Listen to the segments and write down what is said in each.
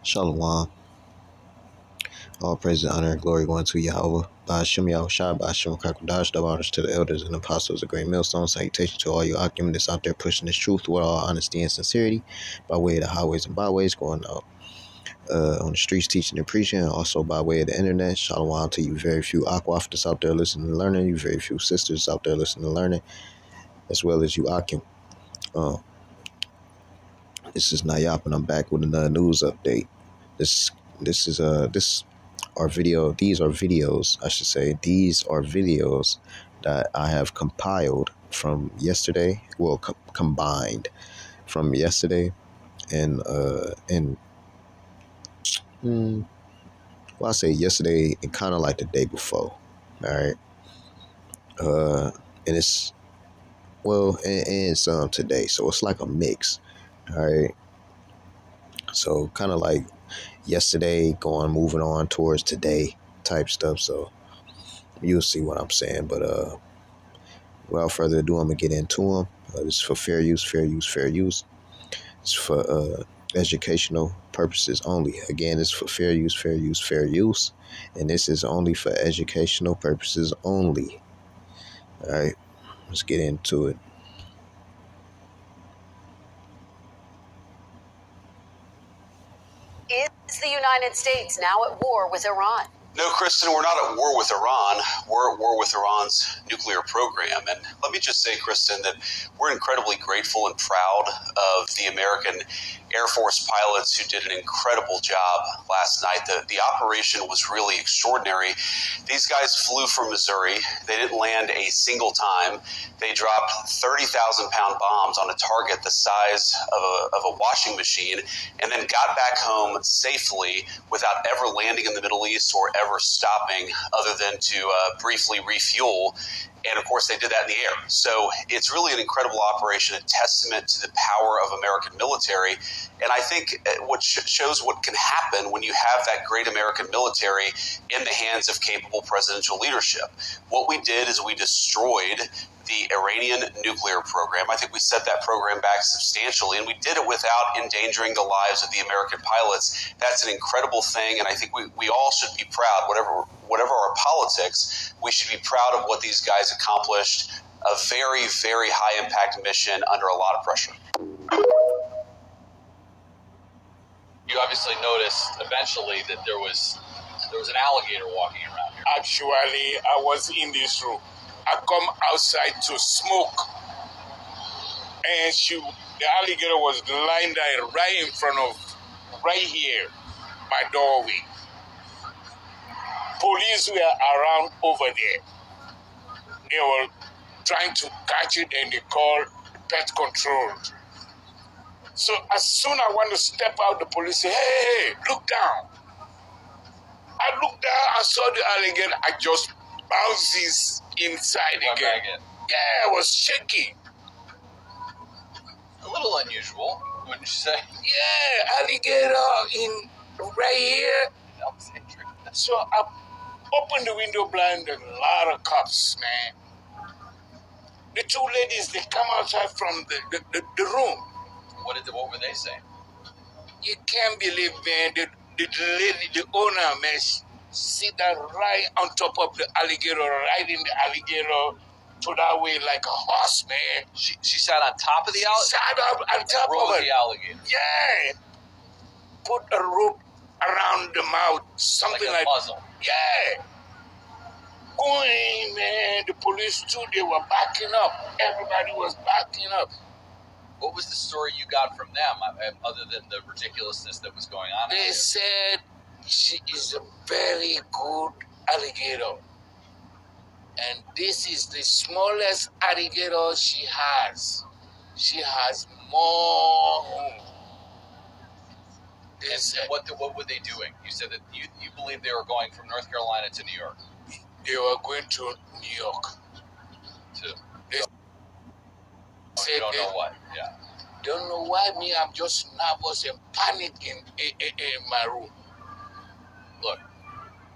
Shalom. All praise and honor and glory going to Yahweh. Ba'ashem Yahushua, Ba'ashem Kakodash, the honors to the elders and apostles of Great Millstone. Salutation to all you argumentists out there pushing this truth with all honesty and sincerity by way of the highways and byways, going out on the streets teaching and preaching, and also by way of the internet. Shalom to you very few aquafters out there listening and learning, you very few sisters out there listening and learning, as well as you Akim. This is Nayap, and I'm back with another news update. This are videos, I should say. These are videos that I have compiled from yesterday. Well, combined from yesterday and I say yesterday and kind of like the day before. All right. And it's and some today, so it's like a mix. All right. So kind of like yesterday moving on towards today type stuff. So you'll see what I'm saying. But without further ado, I'm gonna get into them. This is for fair use. It's for educational purposes only. Again, it's for fair use, and this is only for educational purposes only. All right, let's get into it. Is the United States now at war with Iran? No, Kristen, we're not at war with Iran. We're at war with Iran's nuclear program. And let me just say, Kristen, that we're incredibly grateful and proud of the American Air Force pilots who did an incredible job last night. The operation was really extraordinary. These guys flew from Missouri. They didn't land a single time. They dropped 30,000-pound bombs on a target the size of a washing machine and then got back home safely without ever landing in the Middle East or ever stopping other than to briefly refuel. And of course, they did that in the air. So it's really an incredible operation, a testament to the power of American military. And I think what shows what can happen when you have that great American military in the hands of capable presidential leadership. What we did is we destroyed the Iranian nuclear program. I think we set that program back substantially, and we did it without endangering the lives of the American pilots. That's an incredible thing, and I think we all should be proud. Whatever our politics, we should be proud of what these guys accomplished. A very, very high-impact mission under a lot of pressure. You obviously noticed eventually that there was an alligator walking around here. Actually, I was in this room. I come outside to smoke, and the alligator was lying there right here, my doorway. Police were around over there. They were trying to catch it, and they called pet control. So as soon as I want to step out, the police say, "Hey, look down." I looked down, I saw the alligator, I just bounces inside again. Yeah, I was shaking. A little unusual, wouldn't you say? Yeah, alligator right here. So I opened the window blind, and a lot of cops, man. The two ladies, they come outside from the room. What were they saying? You can't believe, man, the lady, the owner, man, sit down right on top of the alligator, riding the alligator to that way like a horse, man. She sat on top of the alligator? Sat up on top of the alligator? Yeah. Put a rope around the mouth, something like muzzle. Yeah. Going, man, the police too, they were backing up. Everybody was backing up. What was the story you got from them, other than the ridiculousness that was going on? They said she is a very good alligator. And this is the smallest alligator she has. She has more. They said, what were they doing? You said that you believe they were going from North Carolina to New York. They were going to New York. You don't know what? Yeah. Don't know why me. I'm just nervous and panicking in my room. Look,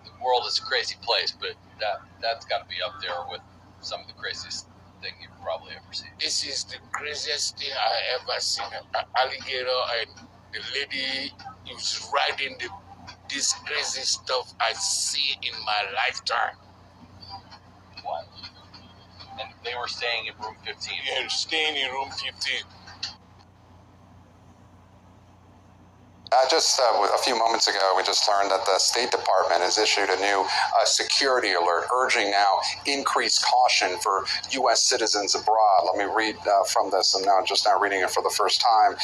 the world is a crazy place, but that's got to be up there with some of the craziest thing you've probably ever seen. This is the craziest thing I ever seen. An alligator, and the lady is writing this crazy stuff I see in my lifetime. What? And they were staying in room 15. Yeah, staying in room 15. Just a few moments ago, we just learned that the State Department has issued a new security alert, urging now increased caution for U.S. citizens abroad. Let me read from this. I'm just now reading it for the first time.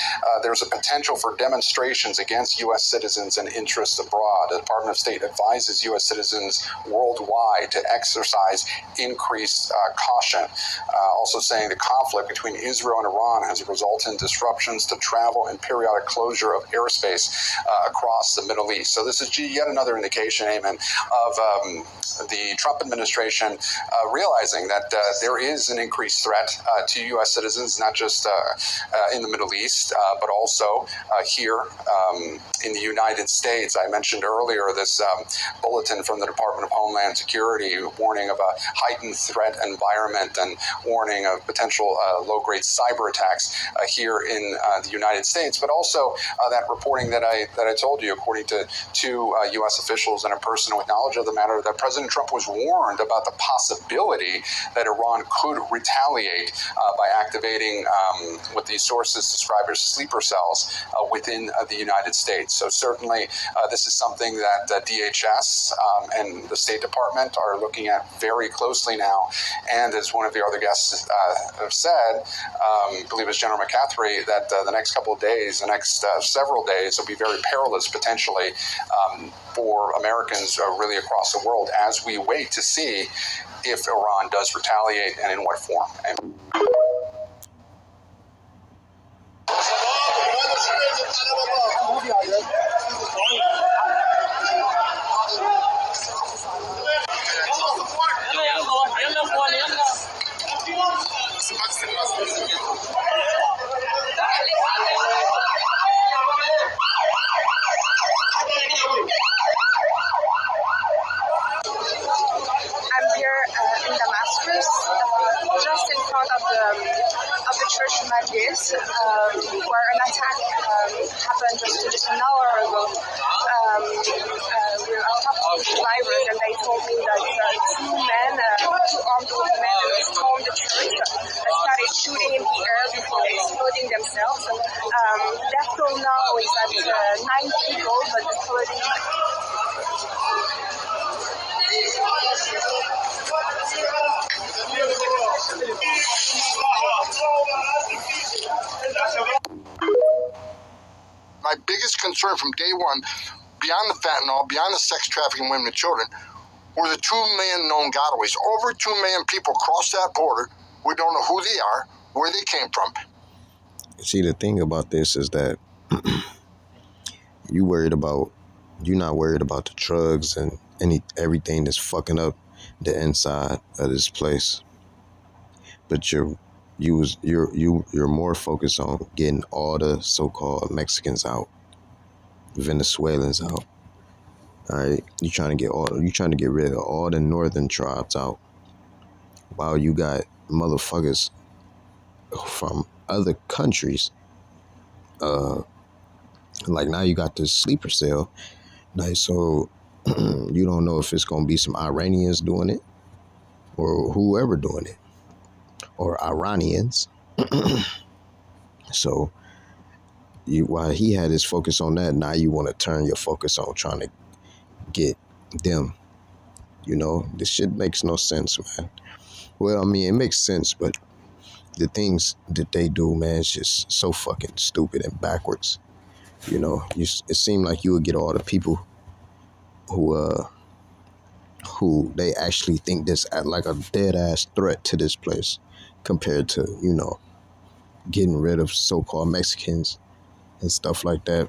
There's a potential for demonstrations against U.S. citizens and interests abroad. The Department of State advises U.S. citizens worldwide to exercise increased caution. Also saying the conflict between Israel and Iran has resulted in disruptions to travel and periodic closure of airspace across the Middle East. So this is yet another indication, Eamon, of the Trump administration realizing that there is an increased threat to U.S. citizens, not just in the Middle East, but also here in the United States. I mentioned earlier this bulletin from the Department of Homeland Security warning of a heightened threat environment and warning of potential low-grade cyber attacks here in the United States, but also that reporting that I told you, according to two U.S. officials and a person with knowledge of the matter, that President Trump was warned about the possibility that Iran could retaliate by activating what these sources describe as sleeper cells within the United States. So certainly this is something that DHS and the State Department are looking at very closely now. And as one of the other guests have said, I believe it's General McCaffrey, that the next couple of days, the next several days will be very perilous potentially for Americans really across the world as we wait to see if Iran does retaliate and in what form. I'm here in Damascus, just in front of the church Majlis, where an attack happened just an hour ago. I talked to survivors, and they told me that two armed men stormed the church, started shooting in the air before exploding themselves. Death toll now is at 9 people, but the police. My biggest concern from day one, beyond the fentanyl, beyond the sex trafficking women and children, were the 2 million known gotaways. Over 2 million people cross that border. We don't know who they are, where they came from. See, the thing about this is that you're not worried about the drugs and everything that's fucking up the inside of this place, but you're more focused on getting all the so-called Mexicans out, Venezuelans out. All right, you're trying to get rid of all the northern tribes out, while you got motherfuckers from other countries. Like now you got this sleeper cell. Like, so you don't know if it's gonna be some Iranians doing it or whoever doing it, or Iranians. So while he had his focus on that, now you want to turn your focus on trying to get them. This shit makes no sense, man. Well, I mean, it makes sense, but the things that they do, man, it's just so fucking stupid and backwards. It seemed like you would get all the people who they actually think this like a dead ass threat to this place, compared to getting rid of so-called Mexicans and stuff like that.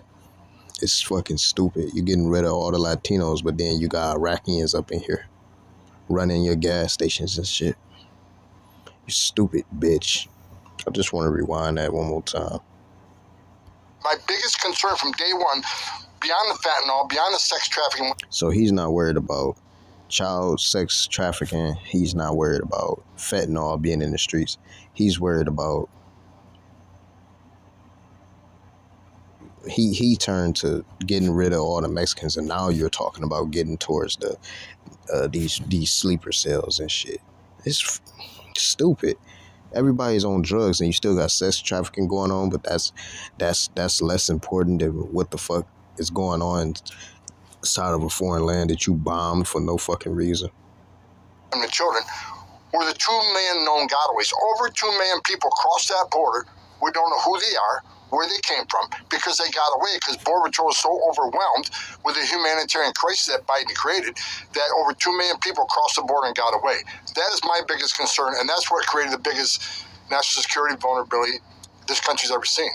It's fucking stupid. You're getting rid of all the Latinos, but then you got Iraqis up in here running your gas stations and shit. You stupid bitch. I just want to rewind that one more time. My biggest concern from day one, beyond the fentanyl, beyond the sex trafficking. So he's not worried about child sex trafficking. He's not worried about fentanyl being in the streets. He's worried about he turned to getting rid of all the Mexicans, and now you're talking about getting towards the these sleeper cells and shit. It's stupid. Everybody's on drugs, and you still got sex trafficking going on, but that's less important than what the fuck is going on inside of a foreign land that you bombed for no fucking reason. And the children were the 2 million known gotaways. Over 2 million people crossed that border. We don't know who they are, where they came from, because they got away, because Border Patrol was so overwhelmed with the humanitarian crisis that Biden created that over 2 million people crossed the border and got away. That is my biggest concern, and that's what created the biggest national security vulnerability this country's ever seen.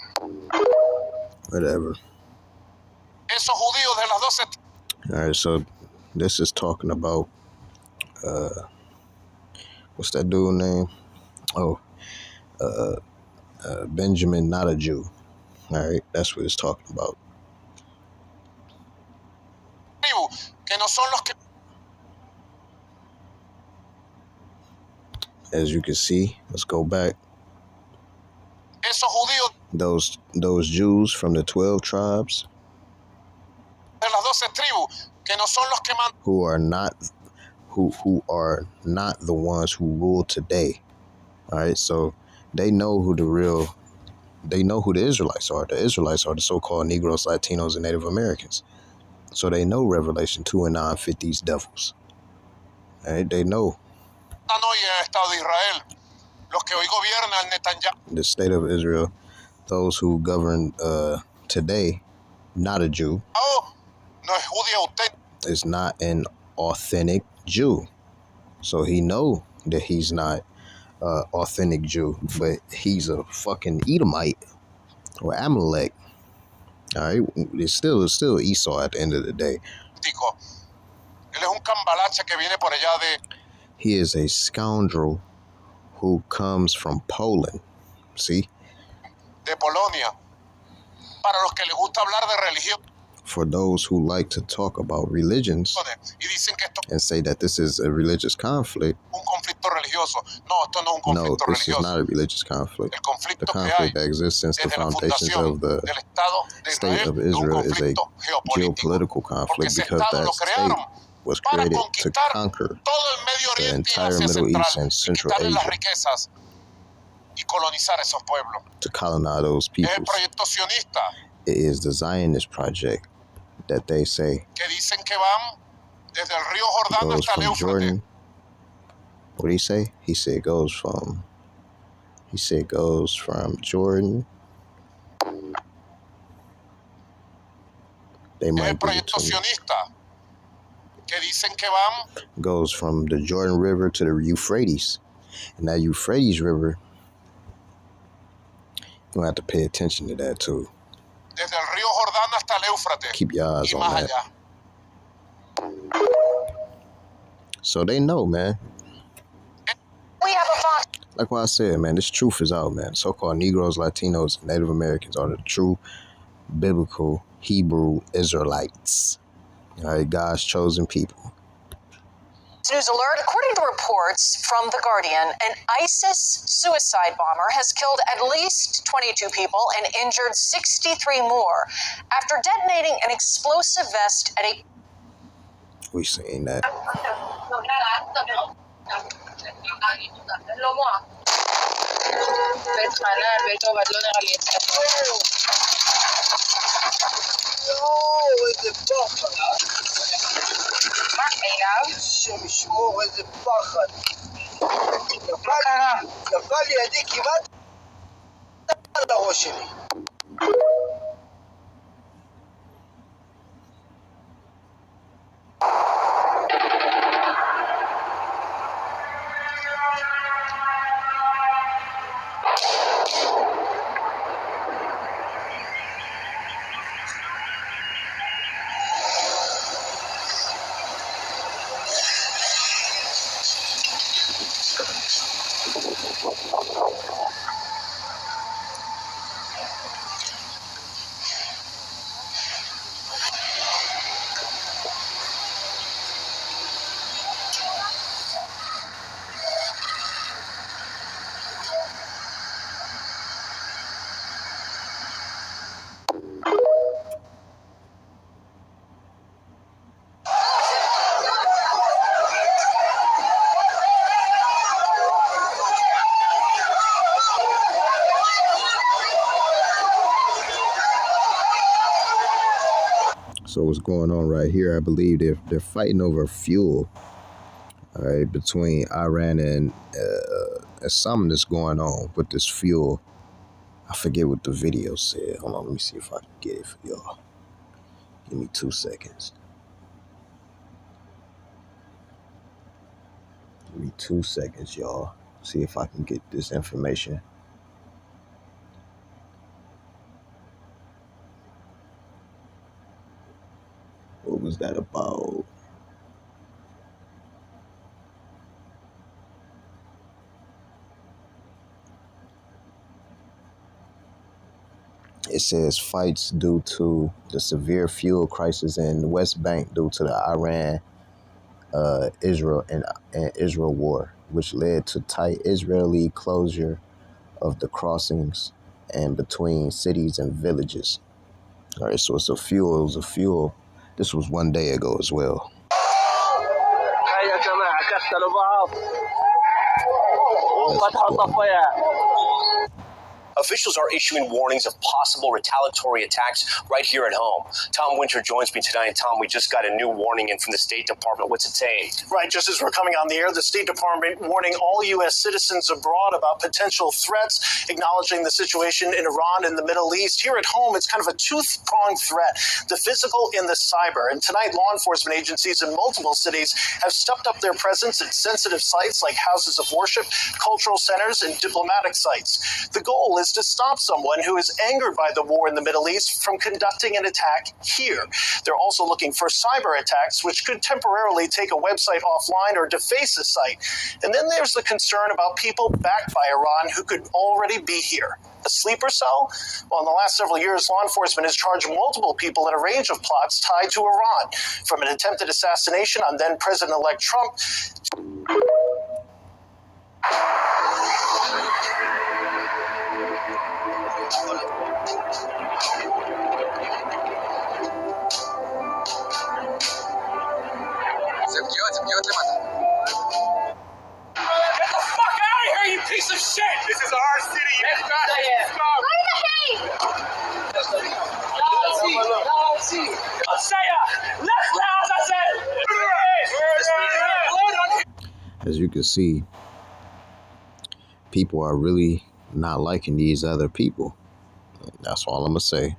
Whatever. All right, so this is talking about what's that dude name? Oh, Benjamin, not a Jew. All right, that's what it's talking about. As you can see, let's go back. Those Jews from the 12 tribes who are not the ones who rule today. All right, so they know who the Israelites are. The Israelites are the so-called Negroes, Latinos, and Native Americans. So they know Revelation 2 and 9 fit these devils. All right, they know. The state of Israel, those who govern today, not a Jew, is not an authentic Jew. So he know that he's not authentic Jew, but he's a fucking Edomite or Amalek. All right, it's still Esau at the end of the day. He is a scoundrel who comes from Poland. See? De Polonia. Para los que les gusta hablar de religión. For those who like to talk about religions and say that this is a religious conflict. No, this is not a religious conflict. The conflict that exists since the foundations of the state of Israel is a geopolitical conflict, because that state was created to conquer the entire Middle East and Central Asia, to colonize those peoples. It is the Zionist project that they say goes from Jordan. What did he say? He said it goes from Jordan. They might be goes from the Jordan River to the Euphrates. And that Euphrates River, you're going to have to pay attention to that too. Keep your eyes on that. So they know, man. Like what I said, man, this truth is out, man. So-called Negroes, Latinos, and Native Americans are the true biblical Hebrew Israelites. All right, God's chosen people. News alert. According to reports from The Guardian, an ISIS suicide bomber has killed at least 22 people and injured 63 more after detonating an explosive vest at a... We seen that. השם ישמור, איזה פחד. נפל לידי כמעט על הראש שלי. So what's going on right here? I believe they're fighting over fuel. All right, between Iran and something that's going on with this fuel. I forget what the video said. Hold on, let me see if I can get it for y'all. Give me 2 seconds. Give me 2 seconds, y'all. See if I can get this information. What was that about? It says fights due to the severe fuel crisis in the West Bank due to the Iran, Israel and Israel war, which led to tight Israeli closure of the crossings and between cities and villages. All right, so it's a fuel. It was a fuel. This was 1 day ago as well. Officials are issuing warnings of possible retaliatory attacks right here at home. Tom Winter joins me tonight. Tom, we just got a new warning in from the State Department. What's it saying? Right, just as we're coming on the air, the State Department warning all U.S. citizens abroad about potential threats, acknowledging the situation in Iran and the Middle East. Here at home, it's kind of a two-pronged threat, the physical and the cyber. And tonight, law enforcement agencies in multiple cities have stepped up their presence at sensitive sites like houses of worship, cultural centers, and diplomatic sites. The goal is to stop someone who is angered by the war in the Middle East from conducting an attack here. They're also looking for cyber attacks, which could temporarily take a website offline or deface a site. And then there's the concern about people backed by Iran who could already be here. A sleeper cell? Well, in the last several years, law enforcement has charged multiple people in a range of plots tied to Iran, from an attempted assassination on then President-elect Trump. Get the fuck out of here, you piece of shit! This is our city. As you can see, people are really not liking these other people. That's all I'm gonna say.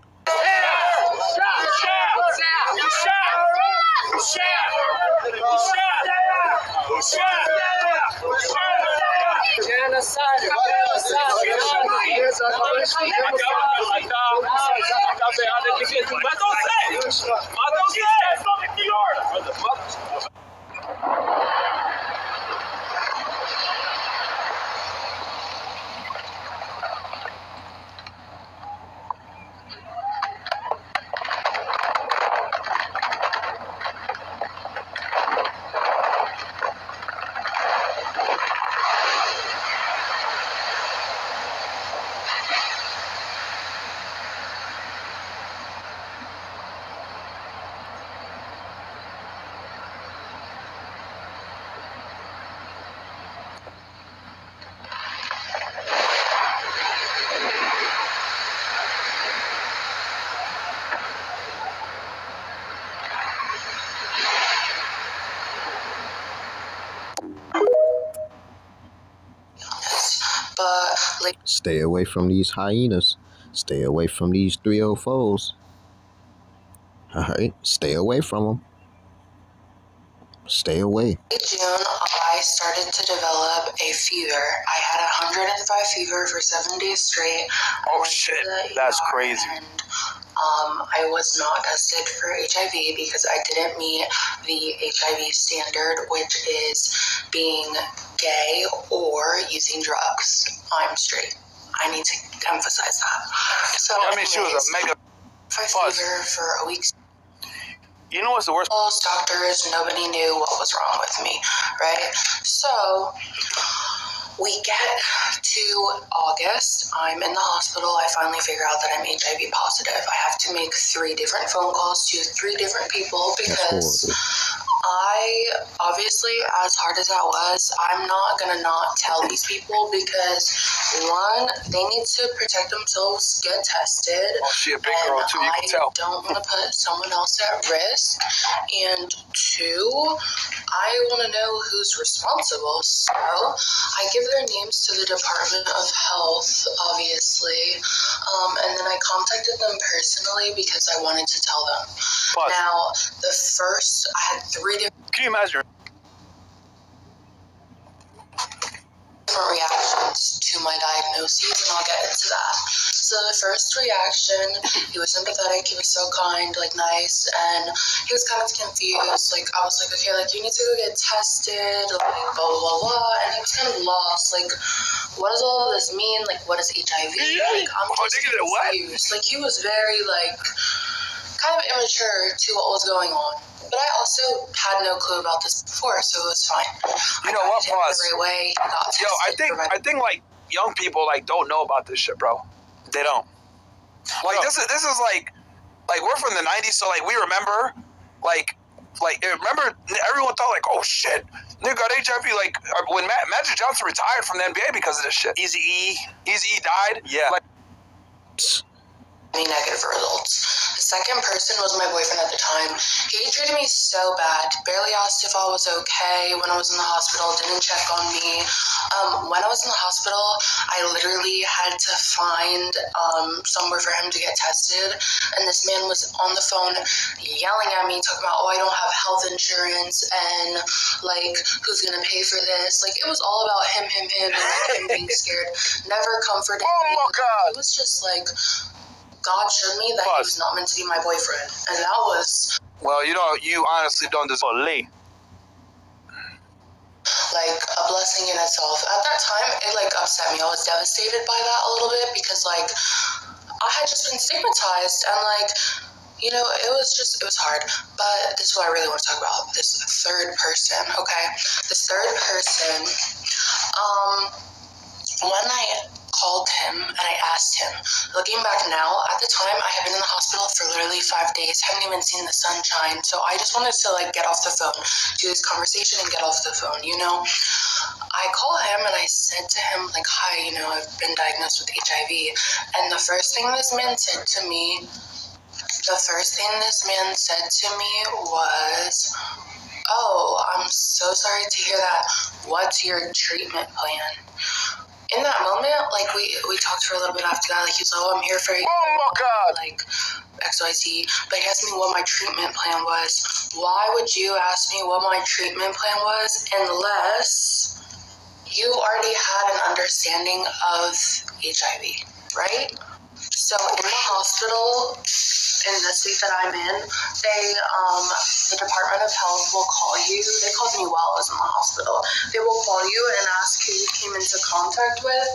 Stay away from these hyenas. Stay away from these 304's. All right, stay away from them. Stay away. In June, I started to develop a fever. I had 105 fever for 7 days straight. Oh shit, that's crazy. And, I was not tested for HIV because I didn't meet the HIV standard, which is being gay or using drugs. I'm straight. I need to emphasize that. So, she was a mega fever for a week. You know what's the worst? Doctors, nobody knew what was wrong with me, right? So we get to August. I'm in the hospital. I finally figure out that I'm HIV positive. I have to make 3 different phone calls to 3 different people because Obviously, as hard as that was, I'm not gonna not tell these people because one, they need to protect themselves, get tested. Oh, she a big girl too, you can tell. I don't want to put someone else at risk. And two, I want to know who's responsible. So I give their names to the Department of Health, obviously. And then I contacted them personally because I wanted to tell them. Pause. Now, I had 3 different. Can you imagine? Different reactions to my diagnosis, and I'll get into that. So the first reaction, he was sympathetic, he was so kind, like nice, and he was kind of confused. Like I was like, okay, like you need to go get tested, like blah blah blah blah, and he was kind of lost. Like, what does all of this mean? Like, what is HIV? Like, I'm just confused. Like he was very like kind of immature to what was going on. But I also had no clue about this before, so it was fine. You know what, Pause? The right way. Yo, I think like young people like don't know about this shit, bro. They don't. Like this is like we're from the 90s, so like we remember like remember everyone thought like, oh shit, nigga got HIV. Like when Magic Johnson retired from the NBA because of this shit. Eazy-E died. Yeah. Like, any negative results. The second person was my boyfriend at the time. He treated me so bad, barely asked if I was okay when I was in the hospital, didn't check on me. When I was in the hospital, I literally had to find somewhere for him to get tested, and this man was on the phone yelling at me, talking about, oh, I don't have health insurance, and like, who's gonna pay for this? Like, it was all about him, and like, him being scared, never comforted me. Oh my God. It was just like, God showed me that he was not meant to be my boyfriend, and that was. Well, you honestly don't deserve Lee. Like a blessing in itself. At that time, it like upset me. I was devastated by that a little bit because like I had just been stigmatized, and like, you know, it was hard. But this is what I really want to talk about. This third person, okay? This third person, when I called him and I asked him, looking back now, at the time I had been in the hospital for literally 5 days, hadn't even seen the sunshine, so I just wanted to like get off the phone, do this conversation and get off the phone, you know? I called him and I said to him like, hi, you know, I've been diagnosed with HIV, and the first thing this man said to me was, oh, I'm so sorry to hear that. What's your treatment plan? In that moment, like, we talked for a little bit after that. Like, he was like, oh, I'm here for you. Oh, my God. Like, XYZ. But he asked me what my treatment plan was. Why would you ask me what my treatment plan was unless you already had an understanding of HIV, right? So in the hospital, in the state that I'm in, the Department of Health will call you. They called me while I was in the hospital. They will call you and ask who you came into contact with,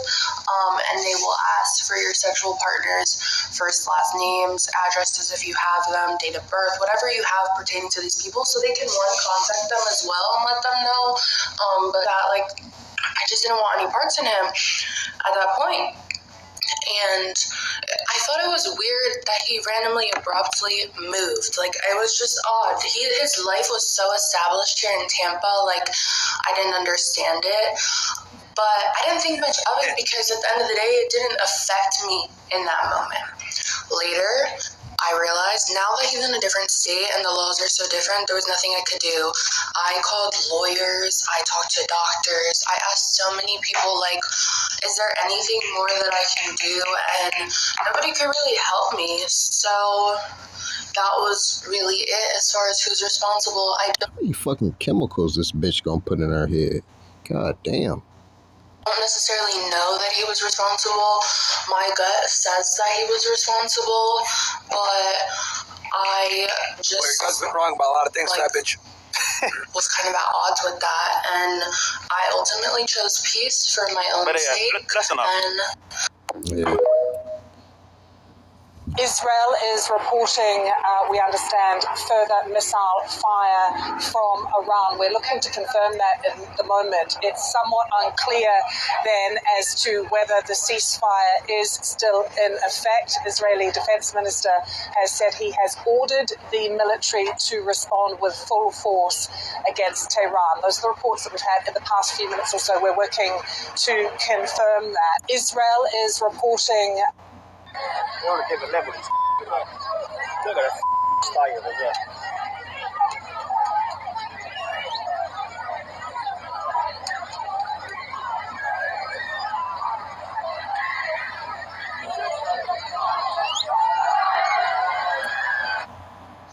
and they will ask for your sexual partner's first, last names, addresses if you have them, date of birth, whatever you have pertaining to these people, so they can, one, contact them as well and let them know. But that, like, I just didn't want any parts in him at that point. And I thought it was weird that he randomly, abruptly moved. Like, it was just odd. His life was so established here in Tampa, like, I didn't understand it. But I didn't think much of it because at the end of the day, it didn't affect me in that moment. Later, I realized now that he's in a different state and the laws are so different, there was nothing I could do. I called lawyers, I talked to doctors, I asked so many people, like, is there anything more that I can do? And nobody could really help me. So that was really it as far as who's responsible. How many fucking chemicals this bitch gonna put in her head? God damn. I don't necessarily know that he was responsible. My gut says that he was responsible, but I just... Well, your gut's been wrong about a lot of things, like, that bitch. was kind of at odds with that, and I ultimately chose peace for my own sake. That's enough. Yeah. Israel is reporting, we understand, further missile fire from Iran. We're looking to confirm that in the moment. It's somewhat unclear then as to whether the ceasefire is still in effect. Israeli Defense Minister has said he has ordered the military to respond with full force against Tehran. Those are the reports that we've had in the past few minutes or so. We're working to confirm that. Israel is reporting. You want to give a level. Look at that fire over there.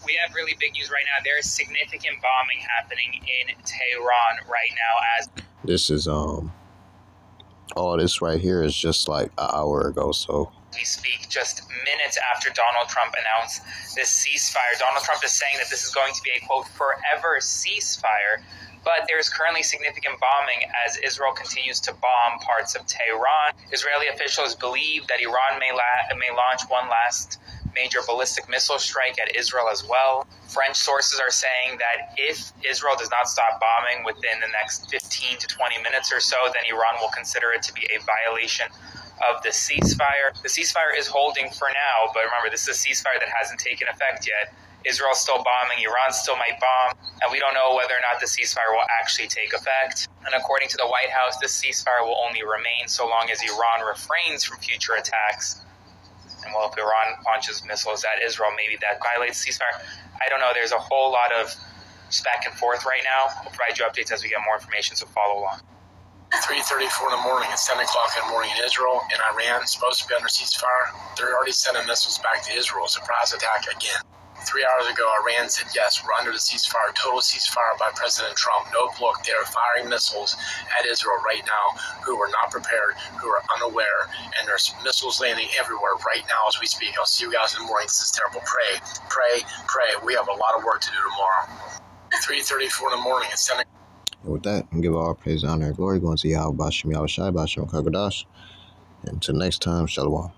We have really big news right now. There is significant bombing happening in Tehran right now. As this is all this right here is just like an hour ago. So we speak, just minutes after Donald Trump announced this ceasefire. Donald Trump is saying that this is going to be a, quote, forever ceasefire. But there's currently significant bombing as Israel continues to bomb parts of Tehran. Israeli officials believe that Iran may launch one last major ballistic missile strike at Israel as well. French sources are saying that if Israel does not stop bombing within the next 15 to 20 minutes or so, then Iran will consider it to be a violation of the ceasefire. The ceasefire is holding for now, but remember, this is a ceasefire that hasn't taken effect yet. Israel's still bombing, Iran still might bomb, and we don't know whether or not the ceasefire will actually take effect. And according to the White House, this ceasefire will only remain so long as Iran refrains from future attacks. And well, if Iran launches missiles at Israel, maybe that violates ceasefire. I don't know. There's a whole lot of back and forth right now. We'll provide you updates as we get more information, so follow along. 3:34 in the morning and 7 o'clock in the morning in Israel and Iran, supposed to be under ceasefire. They're already sending missiles back to Israel. Surprise attack again. 3 hours ago, Iran said, yes, we're under the ceasefire, total ceasefire by President Trump. Nope, look, they are firing missiles at Israel right now who are not prepared, who are unaware, and there's missiles landing everywhere right now as we speak. I'll see you guys in the morning. This is terrible. Pray, pray, pray. We have a lot of work to do tomorrow. 3:34 in the morning and 7. And with that, I'm give all praise, honor, and glory going to Yahweh Bashem, Yahweh Shai, Bashem, Kagadash. And until next time, Shalom.